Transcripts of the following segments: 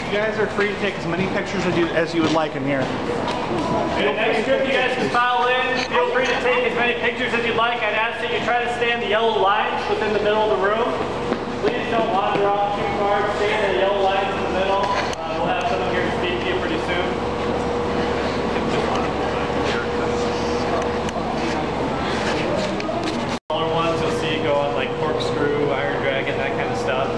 you guys are free to take as many pictures as you would like in here. And next trip you guys can file in. Feel free to take as many pictures as you'd like. I'd ask that you try to stay in the yellow lines within the middle of the room. Please don't wander off too far. Stay in the yellow lines in the middle. We'll have someone here to speak to you pretty soon. Smaller ones you'll see go on like corkscrew, iron dragon, that kind of stuff.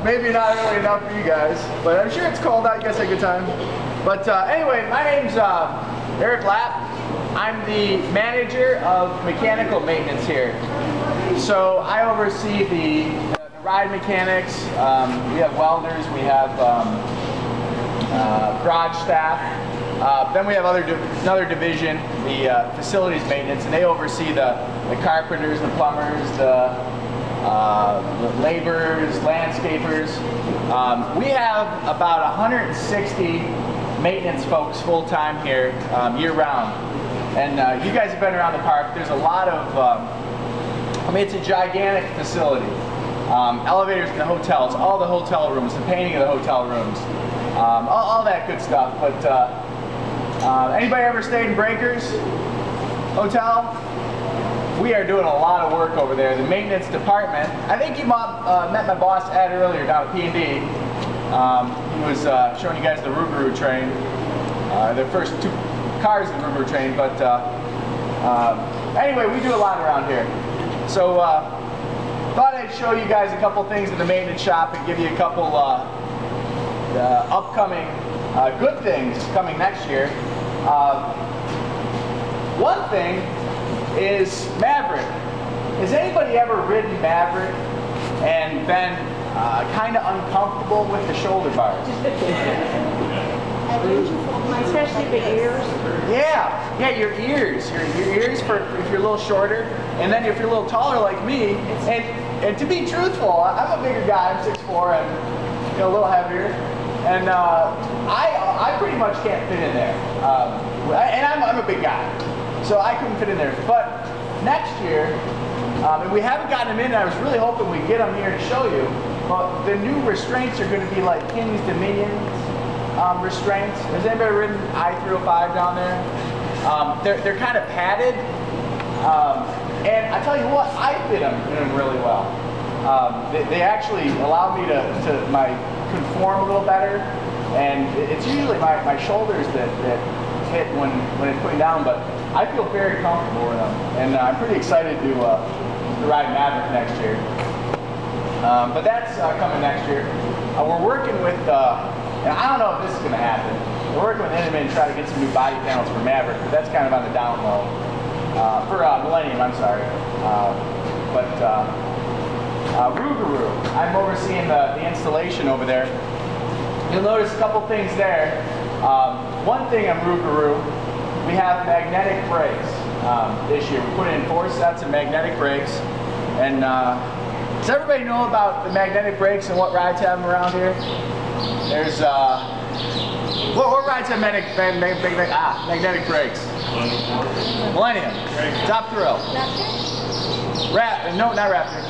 Maybe not early enough for you guys, but I'm sure it's cold out. You guys had a good time. But anyway, my name's Eric Lapp. I'm the manager of mechanical maintenance here. So I oversee the ride mechanics. We have welders. We have garage staff. Then we have another division, the facilities maintenance, and they oversee the carpenters, the plumbers, the laborers, landscapers. We have about 160 maintenance folks full-time here year-round. And you guys have been around the park. There's a lot of, I mean, it's a gigantic facility. Elevators in the hotels, all the hotel rooms, the painting of the hotel rooms, all that good stuff. But anybody ever stayed in Breakers Hotel? We are doing a lot of work over there. The maintenance department. I think you met my boss Ed earlier down at P&D. He was showing you guys the Rougarou train, the first 2 cars in the Rougarou train. But anyway, we do a lot around here. So thought I'd show you guys a couple things in the maintenance shop and give you a couple upcoming good things coming next year. One thing is Maverick. Has anybody ever ridden Maverick and been kind of uncomfortable with the shoulder bars? Especially the ears? Yeah, your ears. Your ears for if you're a little shorter, and then if you're a little taller like me. And to be truthful, I'm a bigger guy. I'm 6'4", and a little heavier. And I pretty much can't fit in there. And I'm a big guy. So I couldn't fit in there. But next year, and we haven't gotten them in, and I was really hoping we'd get them here to show you, but the new restraints are going to be like King's Dominion restraints. Has anybody ridden I-305 down there? They're kind of padded, and I tell you what, I fit them in them really well. They actually allow me to conform a little better, and it's usually my shoulders that hit when it's putting down, but I feel very comfortable with them, and I'm pretty excited to ride Maverick next year. But that's coming next year. We're working with, and I don't know if this is going to happen, we're working with Intamin to try to get some new body panels for Maverick, but that's kind of on the down low. For Millennium, I'm sorry. Rougarou, I'm overseeing the installation over there. You'll notice a couple things there. One thing on Rougarou, we have magnetic brakes this year. We put in 4 sets of magnetic brakes. And does everybody know about the magnetic brakes and what rides have them around here? There's, what rides have magnetic brakes? Millennium. Top Thrill. No, not Raptor.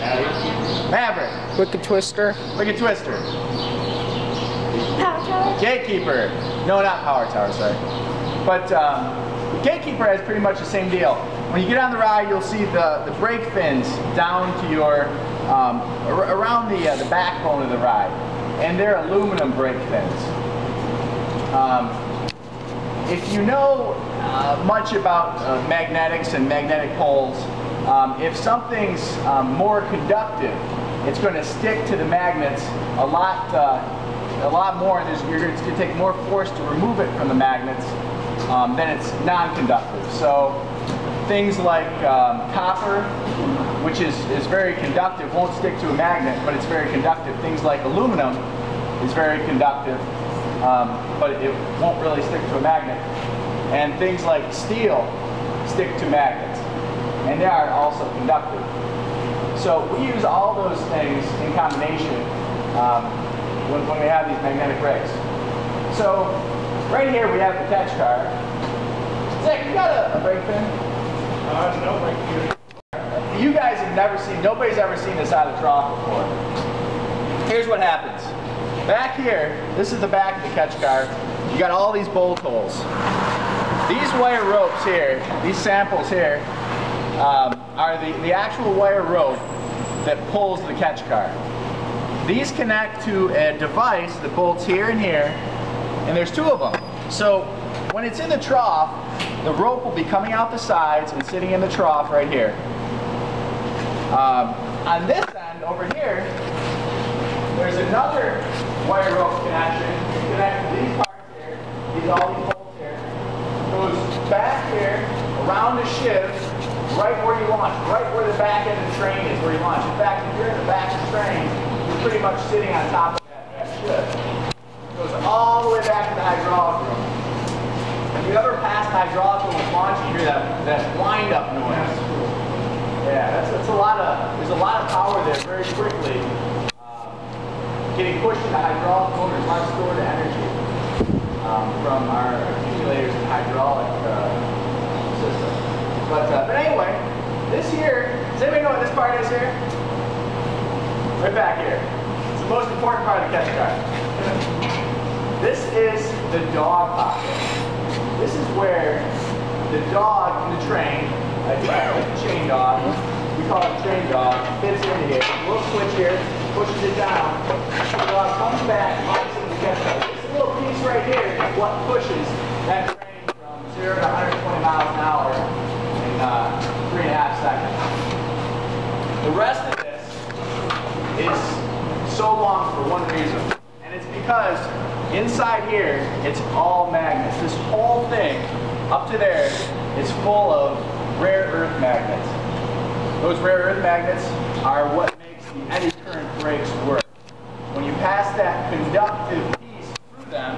Maverick. Wicked Twister. Wicked Twister. Power Tower. Gatekeeper. No, not Power Tower, sorry. But Gatekeeper has pretty much the same deal. When you get on the ride, you'll see the brake fins down to your, around the backbone of the ride. And they're aluminum brake fins. If you know much about magnetics and magnetic poles, if something's more conductive, it's going to stick to the magnets a lot more. It's going to take more force to remove it from the magnets then it's non-conductive. So things like copper, which is very conductive, won't stick to a magnet, but it's very conductive. Things like aluminum is very conductive, but it won't really stick to a magnet. And things like steel stick to magnets, and they are also conductive. So we use all those things in combination when we have these magnetic brakes. So right here we have the catch car. Zach, you got a brake pin? There's no brake here. You guys have never seen, nobody's ever seen this out of trough before. Here's what happens. Back here, this is the back of the catch car. You got all these bolt holes. These wire ropes here, these samples here, are the actual wire rope that pulls the catch car. These connect to a device that bolts here and here, and there's two of them. So when it's in the trough, the rope will be coming out the sides and sitting in the trough right here. On this end over here, there's another wire rope connection. You connect these parts here, all these holes here. Goes back here, around the shiv, right where you launch, right where the back end of the train is where you launch. In fact, if you're in the back of the train, you're pretty much sitting on top of that shiv. It goes all the way back to the hydraulic room. If you ever pass the hydraulic room with launch, you hear that wind-up noise. Yeah, there's a lot of power there very quickly. Getting pushed in the hydraulic motor is a lot of stored energy from our accumulators and hydraulic system. But anyway, this here, does anybody know what this part is here? Right back here. It's the most important part of the catch car. This is the dog pocket. This is where the dog in the train, like the chain dog, we call it a train dog, fits into here. A little switch here, pushes it down. The dog comes back, locks into the catch car. This little piece right here is what pushes that train from 0 to 120 miles an hour in 3.5 seconds. The rest of this is so long for one reason, and it's because inside here it's all magnets. This whole thing up to there is full of rare earth magnets. Those rare earth magnets are what makes the eddy current brakes work. When you pass that conductive piece through them,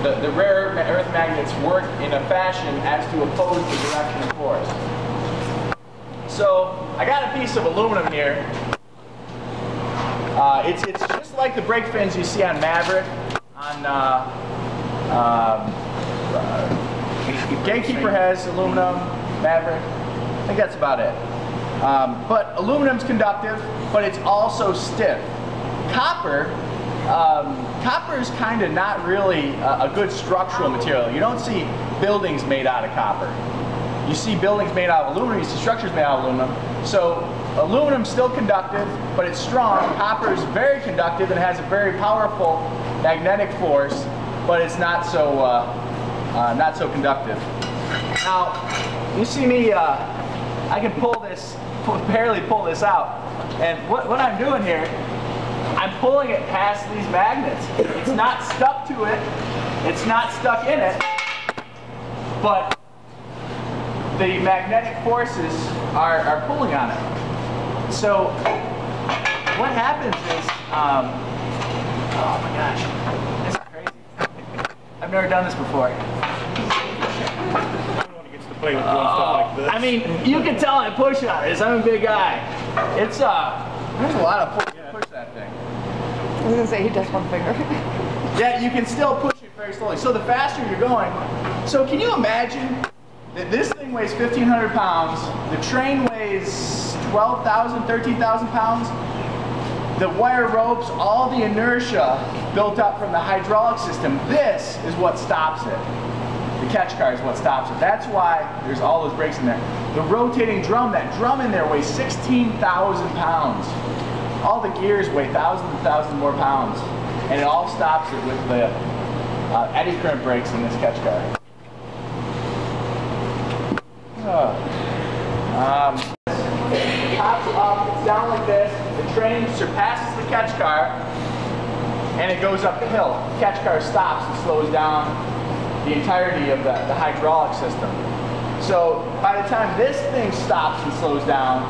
the rare earth magnets work in a fashion as to oppose the direction of force. So I got a piece of aluminum here. It's just like the brake fins you see on Maverick, on Gatekeeper has aluminum, Maverick. I think that's about it. But aluminum's conductive, but it's also stiff. Copper is kind of not really a good structural material. You don't see buildings made out of copper. You see buildings made out of aluminum, you see structures made out of aluminum. So aluminum's still conductive, but it's strong. Copper is very conductive and has a very powerful magnetic force, but it's not so conductive. Now, you see me, I can barely pull this out. And what I'm doing here, I'm pulling it past these magnets. It's not stuck to it, it's not stuck in it, but the magnetic forces are pulling on it. So what happens is, oh my gosh, this is crazy. I've never done this before. Everyone gets to play with doing stuff like this. I mean, you can tell I push on this. I'm a big guy. It's there's a lot of push to push that thing. I was gonna say he does one finger. Yeah, you can still push it very slowly. So the faster you're going, so can you imagine that this thing weighs 1,500 pounds, the train weighs 12,000, 13,000 pounds, the wire ropes, all the inertia built up from the hydraulic system, this is what stops it. The catch car is what stops it. That's why there's all those brakes in there. The rotating drum, that drum in there weighs 16,000 pounds. All the gears weigh thousands and thousands more pounds. And it all stops it with the eddy current brakes in this catch car. It pops up, it's down like this, the train surpasses the catch car, and it goes uphill. Catch car stops and slows down the entirety of the hydraulic system. So by the time this thing stops and slows down,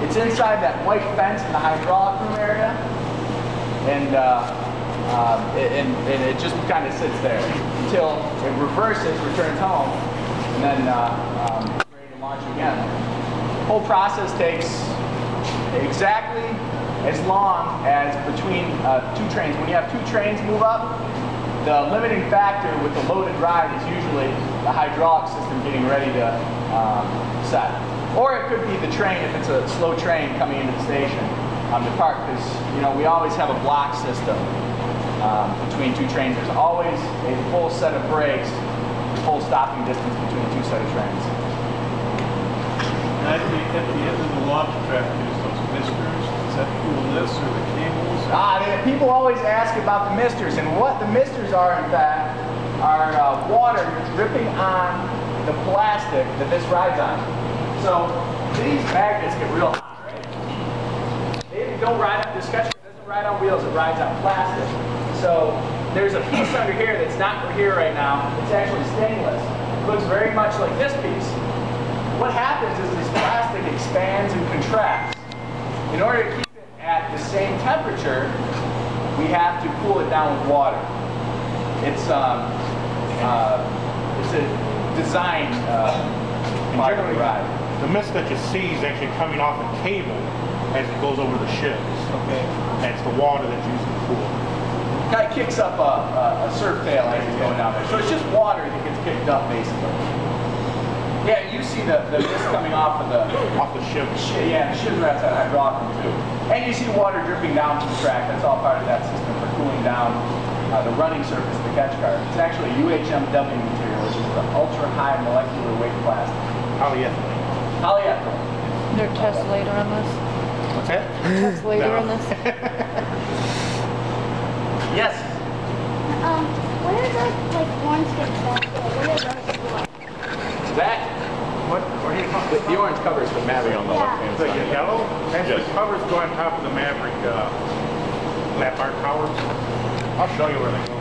it's inside that white fence in the hydraulic room area, and it just kind of sits there until it reverses, returns home, and then ready to launch again. The whole process takes exactly as long as between two trains. When you have two trains move up, the limiting factor with the loaded ride is usually the hydraulic system getting ready to set. Or it could be the train if it's a slow train coming into the station to park, because we always have a block system between two trains. There's always a full set of brakes, full stopping distance between two set of trains. At the end of the launch track, there's those misters. Does that cool this or the cables? People always ask about the misters, and what the misters are, in fact, are water dripping on the plastic that this rides on. So these magnets get real hot, right? They don't ride on, this sketch doesn't ride on wheels, it rides on plastic. So there's a piece under here that's not here right now. It's actually stainless. It looks very much like this piece. What happens is this plastic expands and contracts. In order to keep it at the same temperature, we have to cool it down with water. It's a design part of the ride. The mist that you see is actually coming off a cable as it goes over the ships. Okay. That's the water that's used to cool. Kind of kicks up a surf tail as it's going down there. So it's just water that gets kicked up, basically. Yeah, you see the mist coming off of the ship. Yeah, the ship rats that hydraulic room too. And you see water dripping down from the track. That's all part of that system for cooling down the running surface of the catch car. It's actually UHMW material, which is the ultra high molecular weight plastic. Polyethylene. Polyethylene. There are tests later on this? What's that? Tests later on this? Yes. What are those orange things back there? What are those for? That. What are you talking about? The orange covers the Maverick on the left-hand The side. yellow, that's the covers go on top of the Maverick lap bar towers. I'll show you where they go.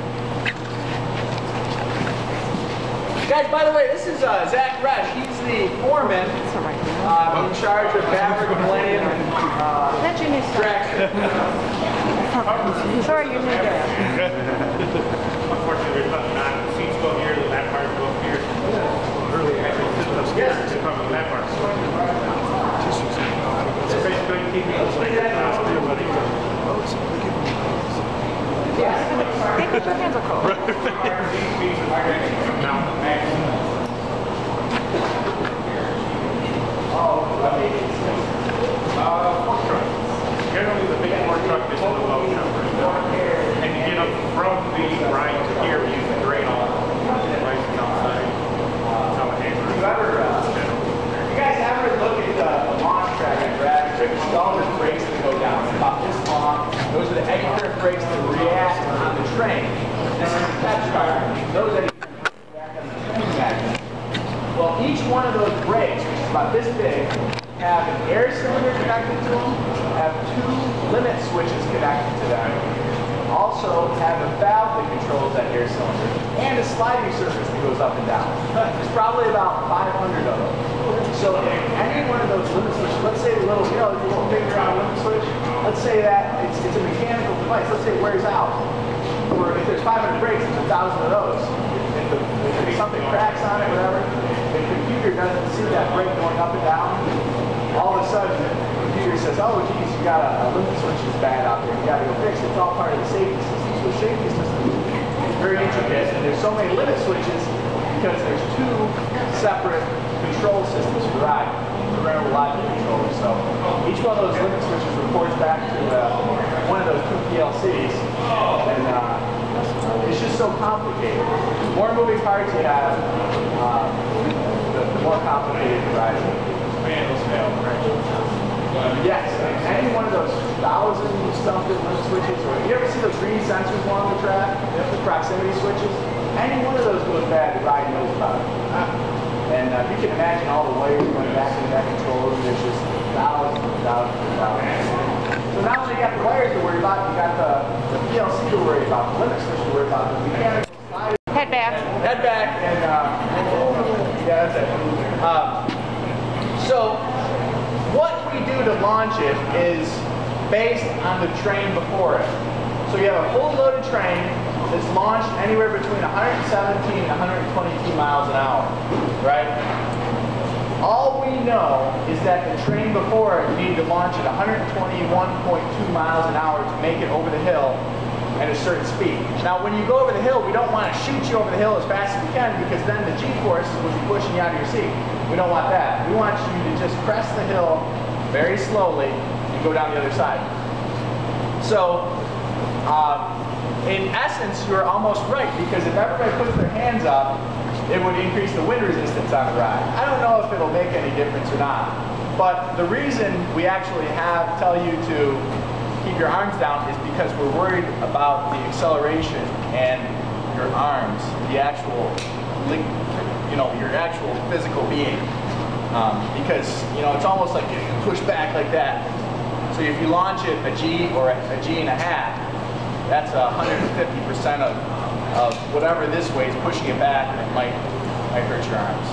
Guys, by the way, this is Zach Resch. He's the foreman in charge of Maverick, Millennium, and That's your new Drax. Sorry, your new dad. Unfortunately, there's nothing on. The seats go here, the lap bars go up here. Really, actually, sit upstairs to cover the lap bars. So basically, keeping those like They put your hands are cold. Fork truck. Generally, the big fork truck is in the low number. And you get up from the ride to here, we use the grade on right outside. You guys ever look at the launch track and drag? There's all the brakes that go down. It's about this long. Those are the eddy curve brakes that react on the train. This is the catch car. Those eddy curve brakes react on the train magnet. Well, each one of those brakes, which is about this big, have an air cylinder connected to them, have two limit switches connected to them, also have a valve that controls that air cylinder, and a sliding surface that goes up and down. There's probably about 500 of them. So if any one of those limit switches, let's say the little, there's a little finger on a limit switch, let's say that it's a mechanical device, let's say it wears out. Or if there's 500 brakes, there's 1,000 of those. If something cracks on it, whatever, the computer doesn't see that brake going up and down. All of a sudden, the computer says, oh geez, you got a limit switch is bad out there, you gotta go fix it. It's all part of the safety system. So the safety system is very intricate, and there's so many limit switches because there's two separate control systems for the ride, parental logic controllers. So each one of those limit switches reports back to one of those two PLCs, and it's just so complicated. The more moving parts you have, the more complicated the ride is. Yes, any one of those 1,000-something limit switches, or you ever see those green sensors along the track, the proximity switches? Any one of those goes bad, the ride knows about it. And you can imagine all the wires going back into that controller. There's just thousands and thousands and thousands. So not only you got the wires to worry about, you got the PLC to worry about, the limit switch to worry about, the mechanical side. Head back. Head back and, yeah, that's it. So, what we do to launch it is based on the train before it. So you have a fully loaded train that's launched anywhere between 117 and 122 miles an hour, right? All we know is that the train before it needed to launch at 121.2 miles an hour to make it over the hill at a certain speed. Now when you go over the hill, we don't want to shoot you over the hill as fast as we can because then the G-forces will be pushing you out of your seat. We don't want that. We want you to just crest the hill very slowly and go down the other side. So, in essence, you're almost right because if everybody puts their hands up, it would increase the wind resistance on the ride. I don't know if it'll make any difference or not, but the reason we actually tell you to keep your arms down is because we're worried about the acceleration and your arms, the actual, your actual physical being. Because, it's almost like getting pushed back like that. So if you launch it a G or a G and a half, that's 150% of whatever this way is pushing it back, and it might hurt your arms.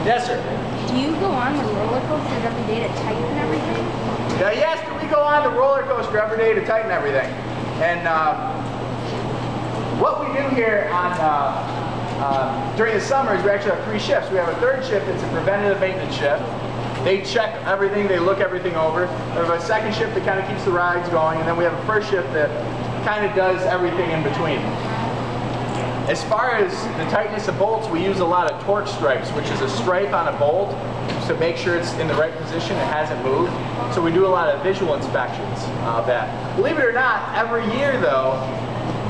Yes, sir. Do you go on the roller coaster every day to tighten everything? Yes, we go on the roller coaster every day to tighten everything. And what we do here during the summer is we actually have 3 shifts. We have a 3rd shift that's a preventative maintenance shift. They check everything, they look everything over. We have a 2nd shift that kind of keeps the rides going, and then we have a 1st shift that kind of does everything in between. As far as the tightness of bolts, we use a lot of torque stripes, which is a stripe on a bolt to make sure it's in the right position, it hasn't moved. So we do a lot of visual inspections of that. Believe it or not, every year though,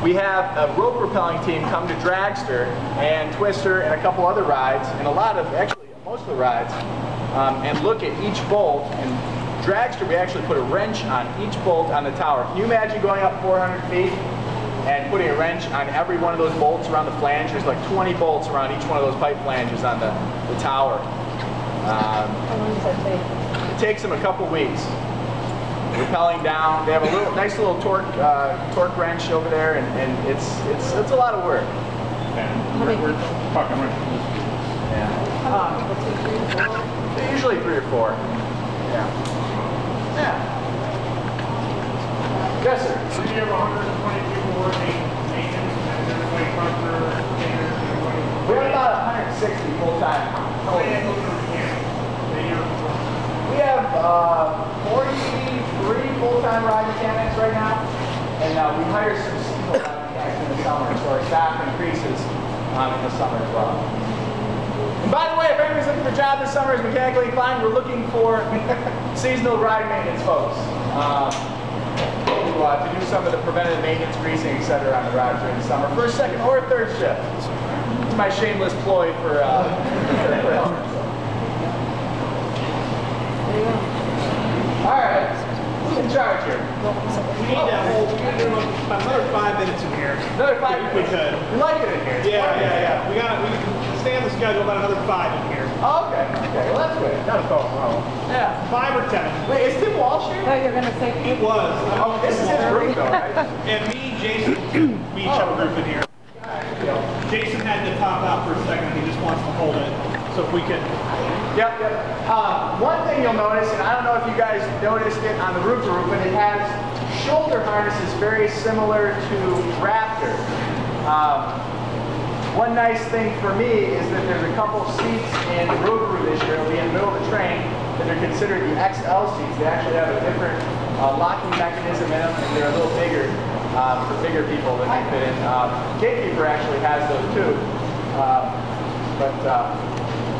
we have a rope rappelling team come to Dragster and Twister and a couple other rides, and actually most of the rides, and look at each bolt. And Dragster, we actually put a wrench on each bolt on the tower. Can you imagine going up 400 feet and putting a wrench on every one of those bolts around the flange? There's like 20 bolts around each one of those pipe flanges on the tower. How long does that take? It takes them a couple weeks. Rappelling down, they have a nice little torque wrench over there, and it's a lot of work. And we're talking Yeah. Usually 3 or 4. Yeah. Yeah. Yes, sir. So you have 120 people working maintenance, and everybody comes We have about 160 full-time. We have 43 full-time ride mechanics right now, and we hire some seasonal ride mechanics in the summer, so our staff increases in the summer as well. And by the way, if anybody's looking for a job this summer as mechanically inclined, we're looking for seasonal ride maintenance folks to do some of the preventative maintenance, greasing, etc. on the ride during the summer. 1st, 2nd, or 3rd shift. It's my shameless ploy for All right, who's in charge here? We need that whole, another 5 minutes in here. Another 5 minutes. We could. We like it in here. Yeah. We can stay on the schedule about another 5 in here. Oh, okay. Well, that's good. Not a problem. Yeah. 5 or 10. Wait, is Tim Walsh here? Oh, you're gonna say It was. Oh, this is his group, though, right? And me, Jason, we each have a group in here. Jason had to top out for a second. He just wants to hold it. So if we could. Yep. One thing you'll notice, and I don't know if you guys noticed it on the roof, but it has shoulder harnesses very similar to Raptor. One nice thing for me is that there's a couple seats in the Rotoroo this year. It'll be in the middle of the train that are considered the XL seats. They actually have a different locking mechanism in them, and they're a little bigger for bigger people than they fit in. Gatekeeper actually has those too.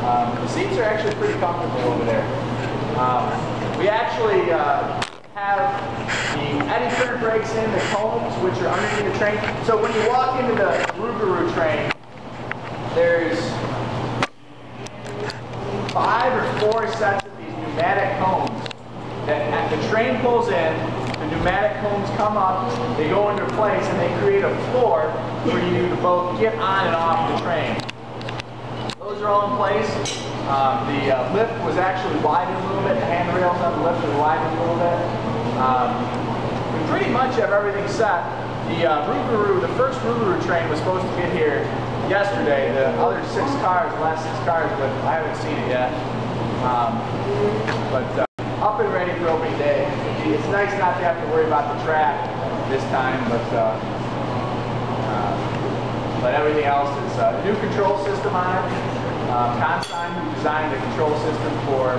The seats are actually pretty comfortable over there. We actually have the eddy current brakes in the cones, which are underneath the train. So when you walk into the Rougarou train, there's 5 or 4 sets of these pneumatic cones that as the train pulls in, the pneumatic cones come up, they go into place, and they create a floor for you to both get on and off the train. Those are all in place. The lift was actually widened a little bit. The handrails on the lift was widened a little bit. We pretty much have everything set. The first Rougarou train was supposed to get here yesterday. The other last 6 cars, but I haven't seen it yet. Up and ready for opening day. It's nice not to have to worry about the track this time, but everything else is a new control system on it. Consign, who designed the control system for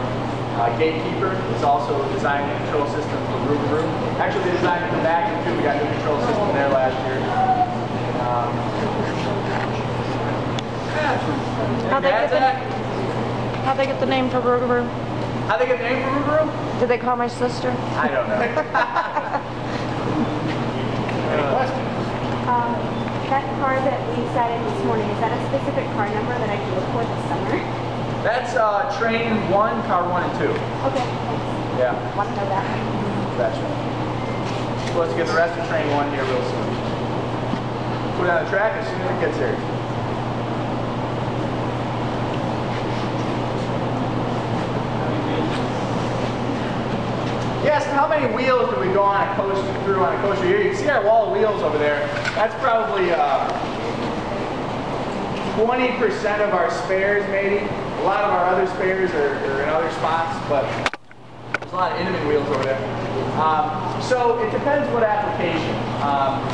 Gatekeeper, is also designing the control system for Rougarou. Actually, they designed it for Magnum too. We got a new control system there last year. How'd they get the name for Rougarou? How'd they get the name for Rougarou? Did they call my sister? I don't know. Any questions? That car that we sat in this morning, is that a specific car number that I can look for this summer? That's train 1, car 1 and 2. Okay, thanks. Yeah. Want to know that. Gotcha. So let's get the rest of train 1 here real soon. Put it on the track as soon as it gets here. Yes, how many wheels do we go on a coaster through on a coaster here? You can see our wall of wheels over there. That's probably 20% of our spares, maybe. A lot of our other spares are in other spots, but there's a lot of Intamin wheels over there. So it depends what application.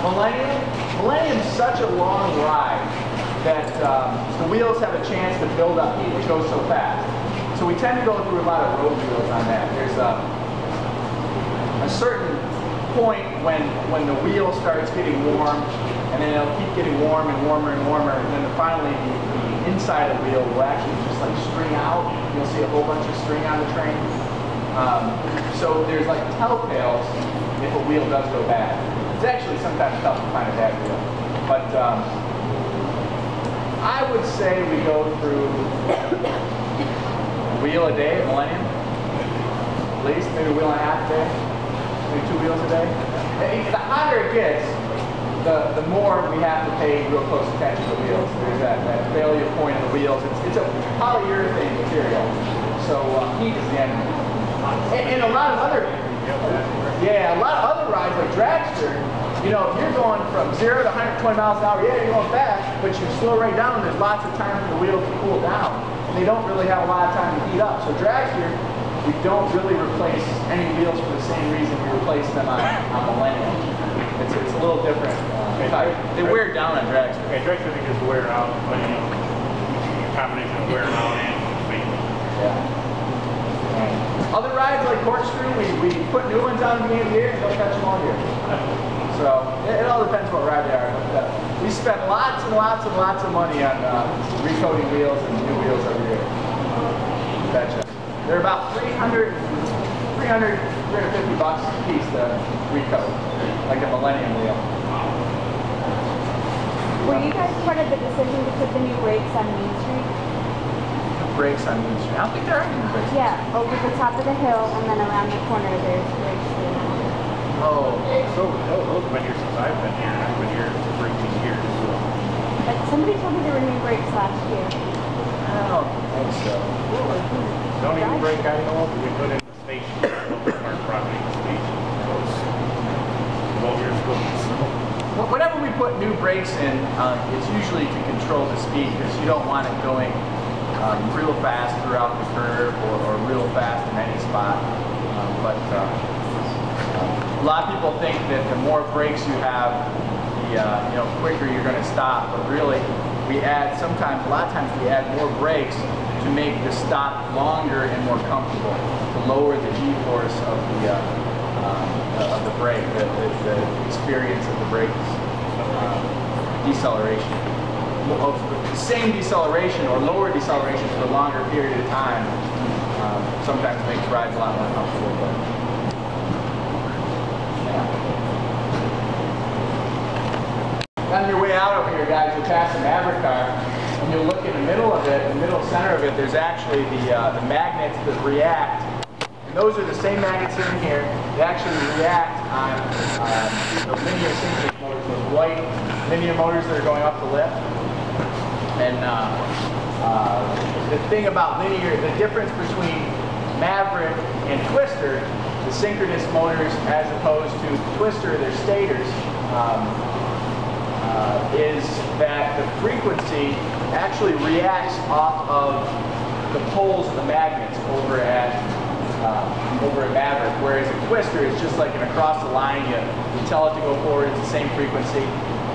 Millennium's such a long ride that the wheels have a chance to build up heat, which goes so fast. So we tend to go through a lot of road wheels on that. There's a certain point when the wheel starts getting warm, and then it'll keep getting warm and warmer and warmer, and then finally the inside of the wheel will actually just like string out. You'll see a whole bunch of string on the train. So there's like telltales if a wheel does go bad. It's actually sometimes tough to find a bad wheel, but I would say we go through a wheel a day at Millennium, at least, maybe a wheel and a half a day. Maybe 2 wheels a day. The hotter it gets, the more we have to pay real close attention to the wheels. There's that failure point of the wheels. It's a polyurethane material, so heat is the enemy. And a lot of other rides like Dragster, you know, if you're going from 0 to 120 miles an hour, yeah, you're going fast, but you slow right down. There's lots of time for the wheels to cool down, and they don't really have a lot of time to heat up. So Dragster, we don't really replace any wheels for the same reason we replace them on Millennium. It's a little different. They wear down on Dragster. Okay, Dragster they just wear out, but you know, combination of wearing out and maintenance. Yeah. Other rides like Corkscrew, we put new ones on at the beginning of the year and don't touch them all year. So it all depends what ride they are. But, we spend lots and lots and lots of money on recoating wheels and new wheels every year. Betcha. They're about $350 bucks a piece to recoat, like a Millennium wheel. Were you guys part of the decision to put the new brakes on Main Street? Brakes on Main Street. I don't think there are any brakes. Yeah, over the top of the hill and then around the corner there's brakes. Oh. So those have been here since I've been here. I've been here for 18 years. So. But somebody told me there were new brakes last year. I don't think so. Don't even break I know of. We put in the station, our property station. So it's 12 years ago. Whenever we put new brakes in, it's usually to control the speed because you don't want it going real fast throughout the curve or real fast in any spot. But a lot of people think that the more brakes you have, the quicker you're going to stop. But really, a lot of times we add more brakes to make the stop longer and more comfortable, to lower the G-force of the brake, the experience of the brake deceleration. Same deceleration or lower deceleration for a longer period of time sometimes makes rides a lot more comfortable. But, yeah. On your way out over here, guys, you'll pass a Maverick car. And you'll look in the middle of it, in the middle center of it, there's actually the magnets that react. And those are the same magnets in here. They actually react on the linear synchronous motors, those white linear motors that are going up the lift. And The thing about linear, the difference between Maverick and Twister, the synchronous motors as opposed to Twister, they're stators, is that the frequency actually reacts off of the poles of the magnets over at Maverick, whereas a Twister is just like an across the line. You tell it to go forward, it's the same frequency,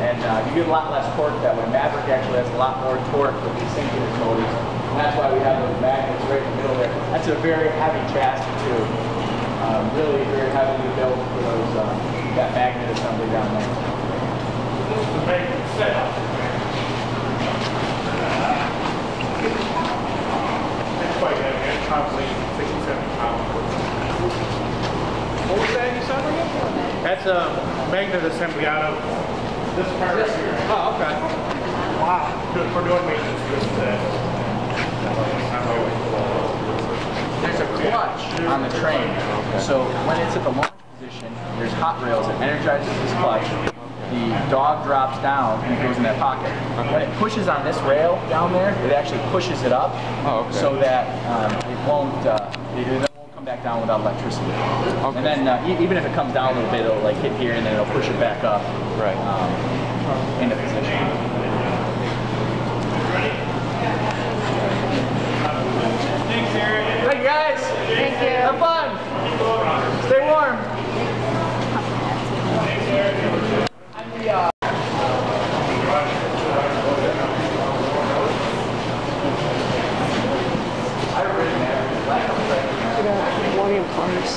and you get a lot less torque that way. Maverick actually has a lot more torque with these synchronous motors, and that's why we have those magnets right in the middle there. That's a very heavy chassis too. Really very heavily built for those that magnet assembly down there. This is the magnet setup. It's quite heavy. It's probably 60, 70 pounds. What was that you said again? That's a magnet assembly out of this part right here. Oh, okay. Wow. For doing maintenance, this is that. There's a clutch on the train, so when it's at the launch position, there's hot rails that energizes this clutch. The dog drops down and it goes in that pocket. When it pushes on this rail down there, it actually pushes it up so that it won't come back down without electricity. And then even if it comes down a little bit, it'll like hit here and then it'll push it back up into position. Thanks, Eric. Thank you guys. Thank you. Have fun. Stay warm. Warrior cars.